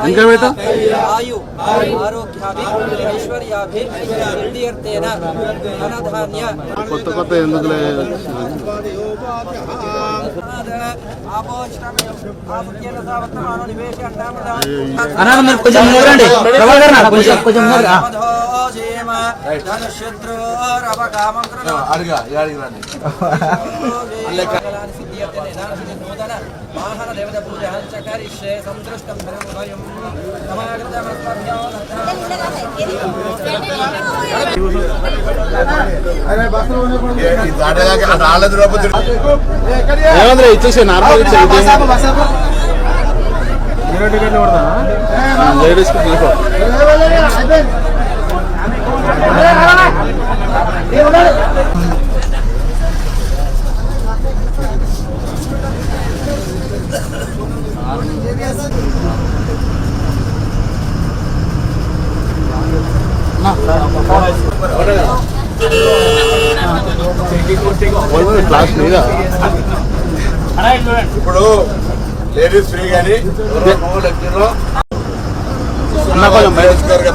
ఇంకా బేటా ఆయు ఆరోగ్యాభిర్విశ్వర్యాభిర్విద్యర్థేన ధనధాన్య కొత్త కొత్త ఎందుకులే ఇచ్చేసి నార్మల్ ఇప్పుడు లేడీస్ ఫ్రీ కానీ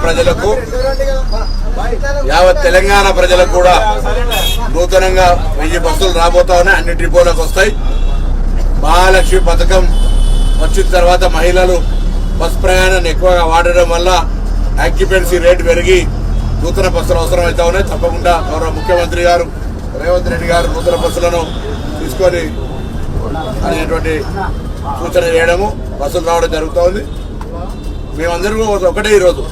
ప్రజలకు యావత్ తెలంగాణ ప్రజలకు కూడా నూతనంగా 1000 బస్సులు రాబోతా ఉన్నాయి. అన్ని డిపోలకు వస్తాయి. మహాలక్ష్మి పథకం వచ్చిన తర్వాత మహిళలు బస్ ప్రయాణాన్ని ఎక్కువగా వాడడం వల్ల ఆక్యుపెన్సీ రేటు పెరిగి నూతన బస్సులు అవసరం అవుతా ఉన్నాయి. తప్పకుండా గౌరవ ముఖ్యమంత్రి గారు రేవంత్ రెడ్డి గారు నూతన బస్సులను తీసుకొని అనేటువంటి సూచన చేయడము బస్సులు రావడం జరుగుతూ ఉంది. మేమందరూ ఒకటే ఈరోజు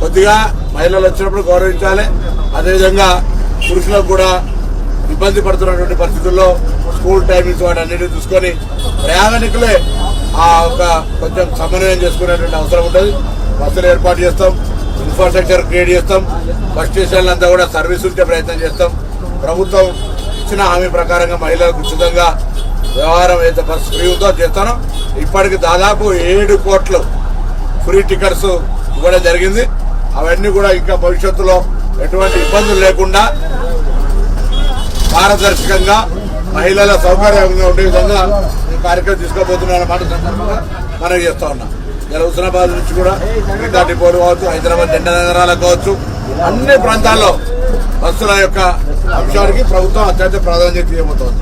కొద్దిగా మహిళలు వచ్చినప్పుడు గౌరవించాలి. అదేవిధంగా పురుషులకు కూడా ఇబ్బంది పడుతున్నటువంటి పరిస్థితుల్లో స్కూల్ టైమింగ్స్ వాటి అన్నిటిని చూసుకొని ప్రయాణికులే కొంచెం సమన్వయం చేసుకునేటువంటి అవసరం ఉంటుంది. బస్సులు ఏర్పాటు చేస్తాం, ఇన్ఫ్రాస్ట్రక్చర్ క్రియేట్ చేస్తాం, బస్ స్టేషన్లు అంతా కూడా సర్వీస్ ఉంచే ప్రయత్నం చేస్తాం. ప్రభుత్వం ఇచ్చిన హామీ ప్రకారంగా మహిళలకు ఉచితంగా వ్యవహారం ఏదైతే బస్సు ఫ్రీ ఉందో చేస్తానో ఇప్పటికి దాదాపు 7 కోట్లు ఫ్రీ టికెట్స్ ఇవ్వడం జరిగింది. అవన్నీ కూడా ఇంకా భవిష్యత్తులో ఎటువంటి ఇబ్బందులు లేకుండా పారదర్శకంగా మహిళల సౌకర్యంగా ఉండే విధంగా ఈ కార్యక్రమం తీసుకోబోతున్నమాట సందర్భంగా మనం చేస్తా ఉన్నాం. ఇలా హుస్నాబాద్ నుంచి కూడా మిగతా డిపోలు కావచ్చు, హైదరాబాద్ జంట నగరాలకు కావచ్చు, అన్ని ప్రాంతాల్లో బస్సుల యొక్క అంశానికి ప్రభుత్వం అత్యంత ప్రాధాన్యత ఇవ్వబోతోంది.